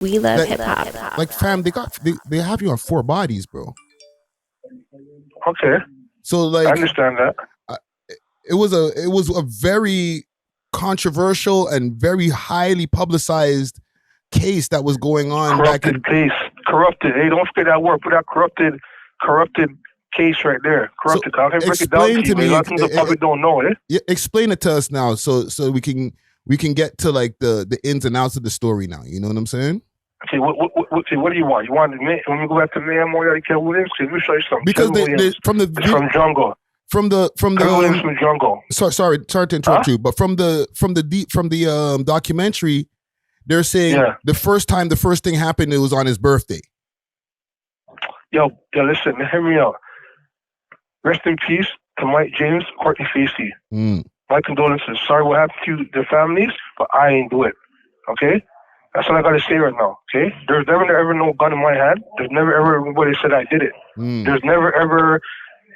We love hip hop. Like, fam, they have you on 4 bodies, bro. Okay. So like, I understand that. It was a very controversial and very highly publicized case that was going on. Corrupted case. Corrupted. Hey, don't forget that word. Put that corrupted case right there. Corrupted. So I can break it down to me. A lot of things the public don't know, eh? Yeah, explain it to us now, so we can get to like the ins and outs of the story now. You know what I'm saying? Okay, what do you want? You want when we go back to Mayhem Morearty, Kevin Williams? Let me show you something. Because they from Jungle. From the Jungle. Sorry to interrupt you, but from the documentary, they're saying the first thing happened, it was on his birthday. Yo, listen, hear me out. Rest in peace to Mike James, Courtney Facey. My condolences. Sorry what happened to their families, but I ain't do it. Okay? That's all I gotta say right now. Okay? There's never ever no gun in my hand. There's never ever anybody said I did it. There's never ever.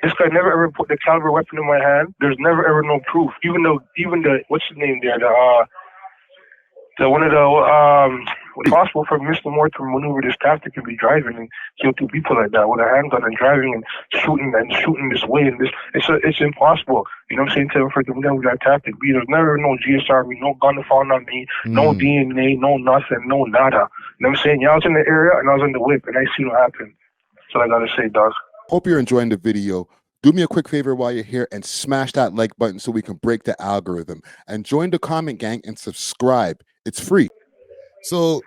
This guy never ever put the caliber weapon in my hand. There's never ever no proof. Even the what's his name there? The one of the possible for Mr. Moore to maneuver this tactic and be driving and kill 2 people like that with a handgun and driving and shooting this way and this. It's impossible. You know what I'm saying? For them with that tactic. There's never no GSR, no gun found on me, no DNA, no nothing, no nada. You know what I'm saying? Yeah, I was in the area and I was in the whip and I see what happened. That's all I gotta say, dog. Hope you're enjoying the video. Do me a quick favor while you're here and smash that like button so we can break the algorithm. And join the comment gang and subscribe. It's free. So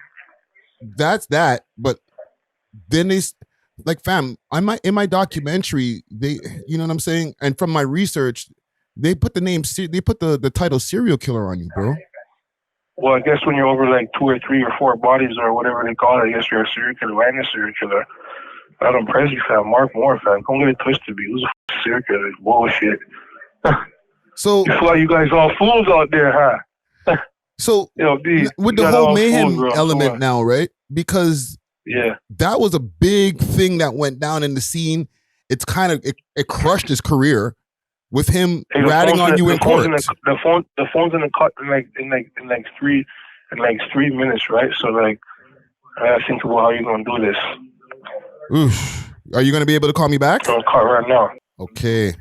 that's that. But then they, like, fam, in my documentary, they, you know what I'm saying? And from my research, they put the title serial killer on you, bro. Well, I guess when you're over like 2 or 3 or 4 bodies or whatever they call it, I guess you're a serial killer and a serial killer. I don't Presley fan, Mark Moore fan. Don't get it twisted, be. Who's a serial killer? Bullshit. So you feel like you guys all fools out there, huh? So D, with the whole mayhem element now, right? Because that was a big thing that went down in the scene. It's kind of it crushed his career with him ratting on you in court. The phone's in the cut in like 3 minutes, right? So like I gotta think about how you're gonna do this. Oof. Are you gonna be able to call me back? I'm call right now. Okay.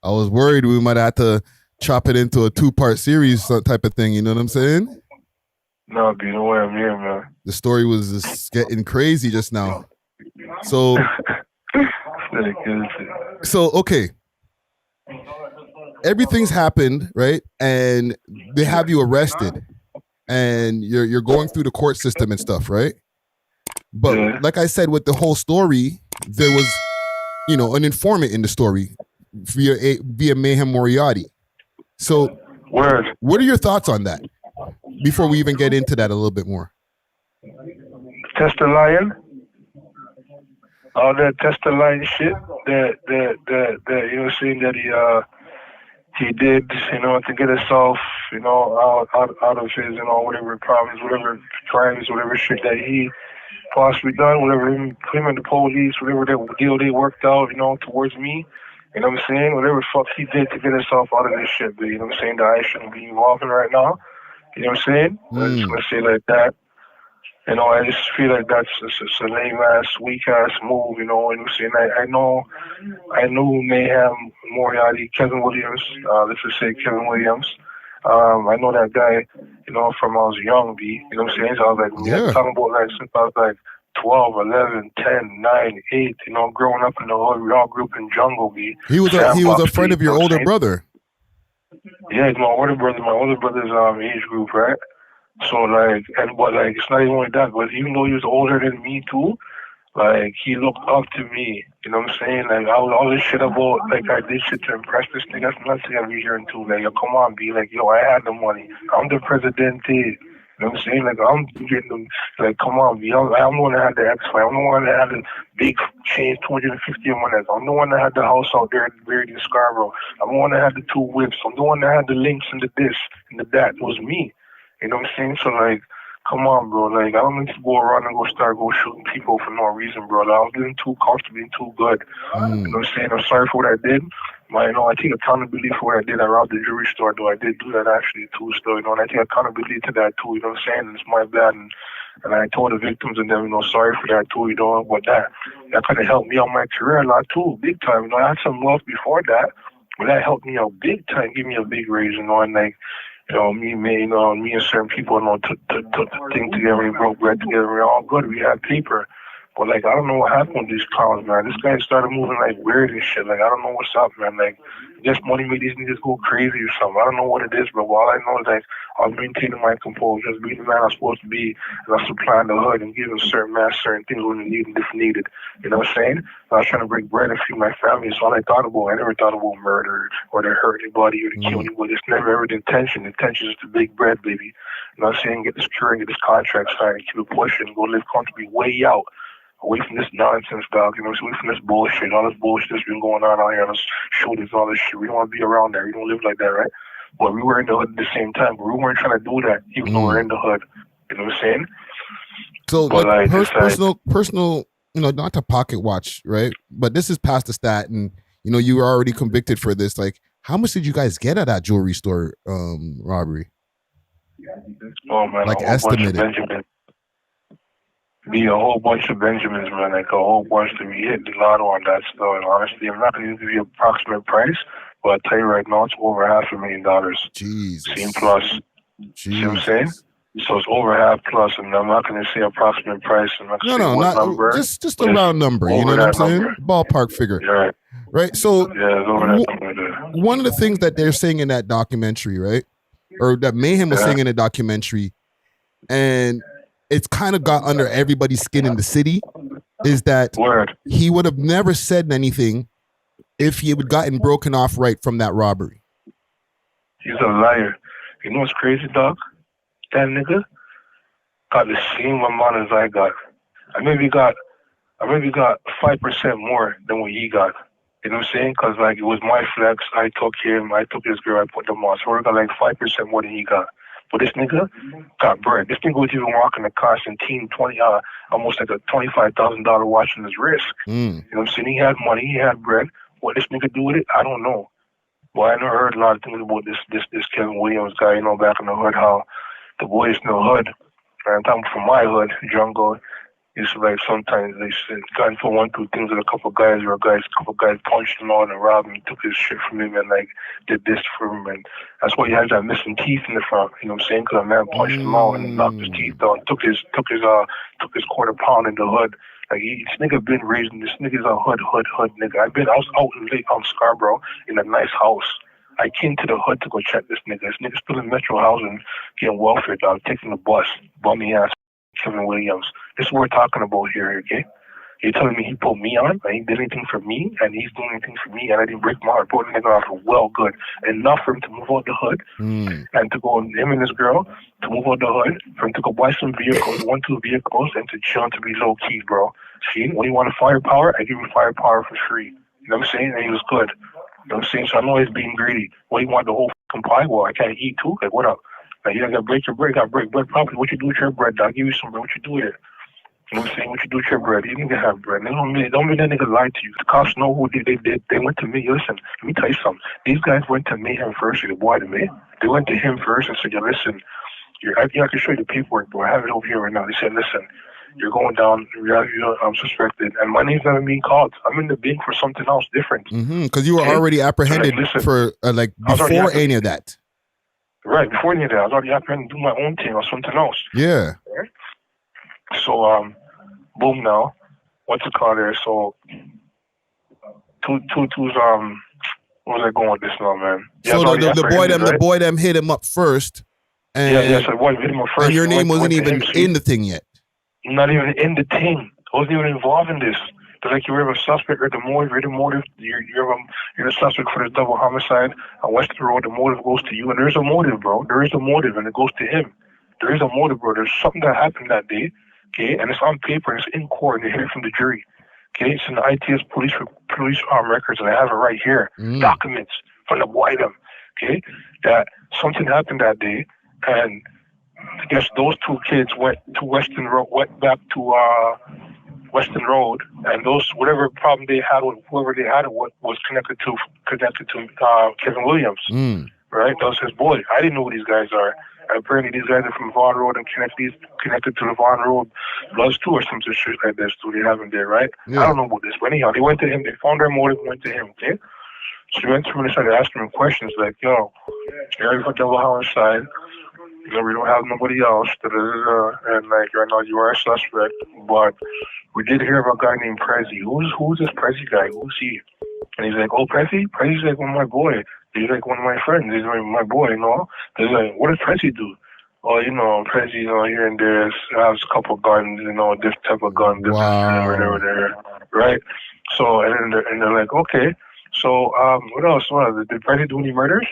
I was worried we might have to chop it into a 2-part series type of thing. You know what I'm saying? No, be no way I'm here, man. The story was just getting crazy just now. So, okay. Everything's happened, right? And they have you arrested, and you're going through the court system and stuff, right? But like I said, with the whole story, there was, an informant in the story via Mayhem Morearty. So, what are your thoughts on that? Before we even get into that a little bit more. Test the lion. All that test the lion shit. Saying that he did, to get himself, out of his, whatever problems, whatever crimes, whatever shit that he possibly done, whatever him and the police, whatever deal they worked out, towards me. You know what I'm saying? Whatever the fuck he did to get himself out of this shit, but you know what I'm saying? That I shouldn't be involved in right now. You know what I'm saying? I'm just gonna say like that. I just feel like that's just a lame ass, weak ass move, you know what I'm saying? I knew Mayhem Morearty, Kevin Williams, let's just say Kevin Williams. I know that guy, from I was young, B. You know what I'm saying? So I was like, talking about like since I was like 12, 11, 10, 9, 8, growing up in the hood, we all grew up in jungle, B. He was a friend of your older brother. Yeah, he's my older brother. My older brother's age group, right? So it's not even like that. But even though he was older than me too, like he looked up to me. You know what I'm saying? Like all this shit about like I did shit to impress this nigga. That's nothing I be hearing too. Like, yo, come on, B. Like, yo, I had the money. I'm the Presidenteeneh. You know what I'm saying? Like, I'm getting them, like, come on, B. I'm the one that had the X-Fight. I'm the one that had the big chain, 250 in my neck. I'm the one that had the house out there buried in Scarborough. I'm the one that had the 2 whips. I'm the one that had the links and the this and the that. It was me. You know what I'm saying? So, like, come on, bro. Like, I don't need to go around and start shooting people for no reason, bro. Like, I was getting too comfortable and too good. You know what I'm saying? I'm sorry for what I did. I take accountability for what I did. I robbed the jewelry store, though. I did do that actually too, still, and I take accountability to that too. You know what I'm saying? It's my bad, and And I told the victims and them, sorry for that too, but that kind of helped me out my career a lot too, big time. I had some wealth before that, but that helped me out big time, give me a big raise, and like, me and certain people, took the thing together, we broke bread together, we're all good, we had paper. But, like, I don't know what happened with these clowns, man. This guy started moving, like, weird and shit. Like, I don't know what's up, man. Like, I guess money made these niggas go crazy or something. I don't know what it is, but all I know is, like, I was maintaining my composure, just being the man I'm supposed to be, and I was supplying the hood and giving certain man certain things when they needed, if needed. You know what I'm saying? I was trying to break bread and feed my family, so all I thought about, I never thought about murder or to hurt anybody or to kill anybody. It's never ever the intention. The intention is to big bread, baby. You know what I'm saying? Get this cure and get this contract signed and keep it pushing, go live comfortably way out. Away from this nonsense, dog. Away from this bullshit. All this bullshit that's been going on out here, all this shootings, all this shit. We don't want to be around there. We don't live like that, right? But we were in the hood at the same time, but we weren't trying to do that, even though we're in the hood. You know what I'm saying? So, like, personal, not to pocket watch, right? But this is past the stat, and you were already convicted for this. Like, how much did you guys get at that jewelry store robbery? Oh man, like estimated. Be a whole bunch of Benjamins, man, like a whole bunch to be hit the lotto on that stuff. And honestly, I'm not going to give you an approximate price, but I'll tell you right now, it's over $500,000. Jesus. Same plus. Jesus. See what I'm saying? So it's over half plus, and I'm not going to say approximate price. I'm not going to say what number. Just a round number. You know what I'm saying? Number. Ballpark figure. Yeah. Right. So it's over that number. One of the things that they're saying in that documentary, right, or that Mayhem was saying in the documentary, and it's kind of got under everybody's skin in the city, is that he would have never said anything if he had gotten broken off right from that robbery. He's a liar. You know what's crazy, dog? That nigga got the same amount as I got. I maybe got 5% more than what he got. You know what I'm saying? Because, like, it was my flex. I took him. I took his girl. I put them on. So we got like 5% more than he got. But this nigga got bread. This nigga was even walking the Constantine almost like a $25,000 watch on his wrist. You know what I'm saying? He had money. He had bread. What this nigga do with it, I don't know. Well, I never heard a lot of things about this Kevin Williams guy. Back in the hood, how the boys in the hood. And I'm talking from my hood, jungle. Used to, like, sometimes they got into 1-2 things with a couple guys punched him out and robbed him, took his shit from him and, like, did this for him. And that's why he has that missing teeth in the front. You know what I'm saying? Because a man punched him out and knocked his teeth out, took his quarter pound in the hood. Like, this nigga been raising, this nigga's a hood nigga. I was out in Lake Scarborough in a nice house. I came to the hood to go check this nigga. This nigga's still in Metro housing, getting welfare, dog, taking the bus, bummy ass Kevin Williams. This is what we're talking about here, okay? You're telling me he put me on, and he did anything for me, and he's doing anything for me, and I didn't break my heart. Brought the nigga off well good. Enough for him to move out the hood, and to go, him and this girl, to move out the hood, for him to go buy some vehicles, 1-2 vehicles, and to chill and to be low-key, bro. See, when you want firepower, I give you firepower for free. You know what I'm saying? And he was good. You know what I'm saying? So I know he's being greedy. Well, you want the whole fucking pie? Well, I can't eat too. Like, what up? Like, you gotta break your bread, you gotta break bread properly. What you do with your bread, dog? I'll give you some bread. What you do with it? You know what I'm saying? What you do with your bread? You need to have bread. Don't make that nigga lie to you. The cops know who they did. They went to me. Listen, let me tell you something. These guys went to Mayhem first, the boy to me. They went to him first and said, yo, listen, I can show you the paperwork, bro. I have it over here right now. They said, listen, you're going down, I'm suspected, and my name's never being called. I'm in the bin for something else different. Because you were already apprehended for, before any of that. Right, before any of that, I was already apprehended to do my own thing or something else. Yeah. Right? So, boom now. What's it called there? So, where was I going with this now, man? Yeah, so the boy them hit him up first. And, so the boy hit him up first. And your name wasn't even in the thing yet. Not even in the thing. I wasn't even involved in this. They're like, you're a suspect or the motive. You're the suspect for this double homicide on Western Road. The motive goes to you. And there's a motive, bro. There is a motive, and it goes to him. There is a motive, bro. There's something that happened that day, okay? And it's on paper, and it's in court, and they hear it from the jury, okay? It's in the ITS police records, and I have it right here. Documents from the boy them, okay? That something happened that day, and I guess those two kids went to Western Road, went back to Western Road, and those whatever problem they had with whoever they had it with was connected to Kevin Williams, right? That was his boy. I didn't know who these guys are, apparently these guys are from Vaughan Road and connected to the Vaughan Road Bloods too, or some shit like this too. They have him there, right? Yeah. I don't know about this, but anyhow, they went to him. They found their motive, went to him. Okay. So they went to him and started asking him questions like, "Yo, you're from Double Homicide. You know, we don't have nobody else. And like right now, you are a suspect, but we did hear of a guy named Prezi. Who's this Prezi guy? Who's he?" And he's like, "Oh, Prezi? Prezi's like one of my boy. He's like one of my friends. He's like my boy, you know." He's like, "What does Prezi do?" "Oh, you know, Prezi, you know, here and there has a couple guns, you know, this type of gun, this whatever there, right?" So and they're like, "Okay, so what else? What did Prezi do any murders?"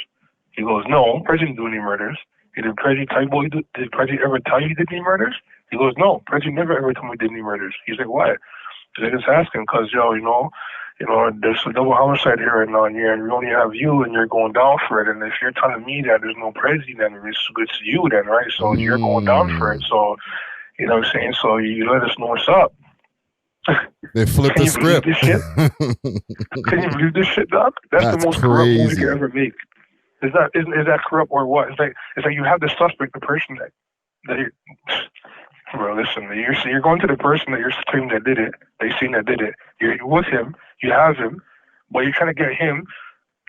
He goes, "No, Prezi didn't do any murders." Did Prezi tell you did Prezi ever tell you he did any murders? He goes, "No, Prezi never ever told me he did any murders." He's like, "Why?" He's like, "Just asking, cause yo, you know, there's a double homicide here right now, and we only have you, and you're going down for it. And if you're telling me that there's no Prezi, then it's you, then, right? So you're going down for it. So, you know what I'm saying? So you let us know what's up." They flipped the script. Can you believe this shit, dog? That's the most corrupt move you can ever make. Is that corrupt or what? It's like you have the suspect, the person that you. Bro, listen, you're going to the person that you're claiming that did it. They seen that did it. You're with him. You have him, but you're trying to get him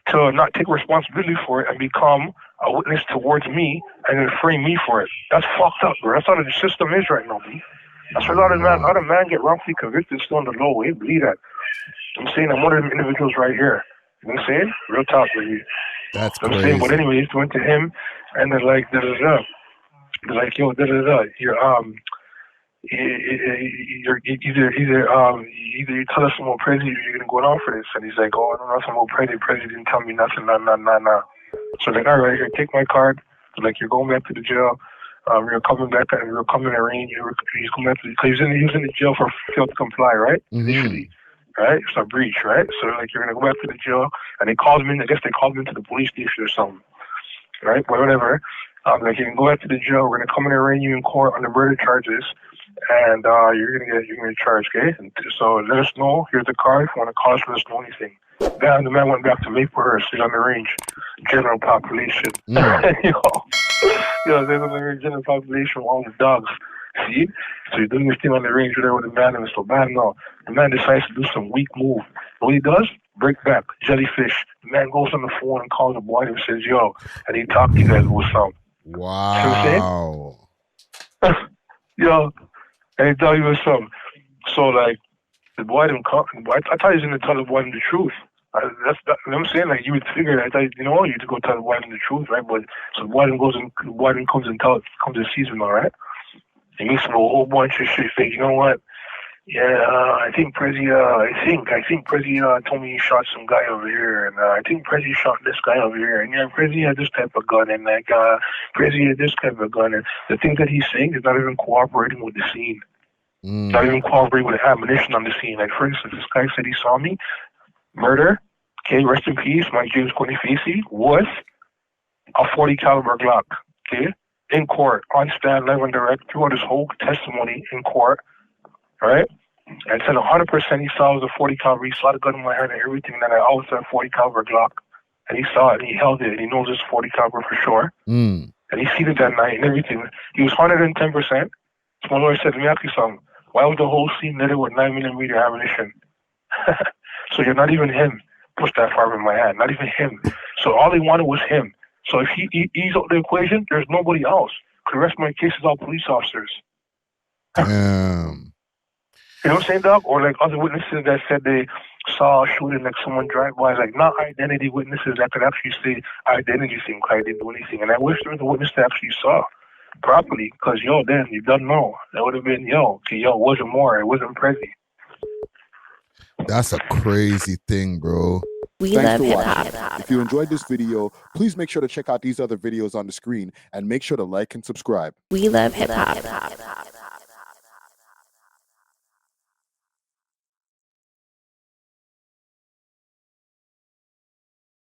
to not take responsibility for it and become a witness towards me and then frame me for it. That's fucked up, bro. That's how the system is right now, B. That's why a lot of men get wrongfully convicted still on the low. We believe that. I'm saying I'm one of them individuals right here. You know what I'm saying? Real talk, baby. That's crazy. Saying, but anyways, went to him, and they're like, da da da. They're like, "Yo, da da da. You're either you tell us some more Prezi, you're gonna go down for this." And he's like, "Oh, I don't know some more Prezi. Prezi didn't tell me nothing. Nah. So they're like, "All right, here, take my card." They're like, "You're going back to the jail. You're coming back, and you're coming to arraign you." He's going back to because he was in the jail for failed to comply, right? Initially. Right? It's a breach, right? So they're like, "You're going to go back to the jail." And they called him in. I guess they called him into the police station or something. Right? But whatever. Like, "You can go back to the jail. We're going to come and arraign you in court on the murder charges. And you're going to get charged, okay? And so let us know. Here's the card. If you want to call us, let us know anything." Then the man went back to Maplehurst. He's on the range. General population. Yo, there's on the range, general population with all the dogs. See? So he's doing this thing on the range there with the man, and it's so bad. No. The man decides to do some weak move. What he does? Break back, jellyfish. The man goes on the phone and calls the boy and says, "Yo," and he talked to you guys with some. Wow. Yo, and he tell you with some. So like the boy didn't come. I thought he was gonna tell the boy the truth. You know what I'm saying? Like you would figure that you need to go tell the boy the truth, right? But so the boy comes and sees him, all right? He makes him a whole bunch of shit. Like, "You know what? Yeah, I think Prezi. I think Prezi told me he shot some guy over here, and I think Prezi shot this guy over here, and yeah, Prezi had this type of gun, and like Prezi had this type of gun." And the thing that he's saying is not even cooperating with the scene, not even cooperating with the ammunition on the scene. Like for instance, this guy said he saw me murder. Okay, rest in peace, Mike James Kofi, with a 40 caliber Glock. Okay, in court, on stand, live and direct, throughout his whole testimony in court. Right? And said 100% he saw it was a 40 caliber. He saw the gun in my hand and everything. And then I always said 40 caliber Glock. And he saw it and he held it and he knows it's 40 caliber for sure. And he seen it that night and everything. He was 110%. So my lawyer said, "Let me ask you something. Why was the whole scene littered with 9mm ammunition?" So you're not even him. Push that far in my hand. Not even him. So all they wanted was him. So if he's out the equation, there's nobody else. Because the rest of my case is all police officers. Damn. You know what I'm saying, dog? Or like other witnesses that said they saw a shooting, like someone drive by, like not identity witnesses that could actually say identity thing, I didn't do anything. And I wish there was a witness that actually saw properly, because then you don't know. That would have been it wasn't more, it wasn't Prezi. That's a crazy thing, bro. Thanks for watching. If you enjoyed this video, please make sure to check out these other videos on the screen and make sure to like and subscribe. We love hip hop.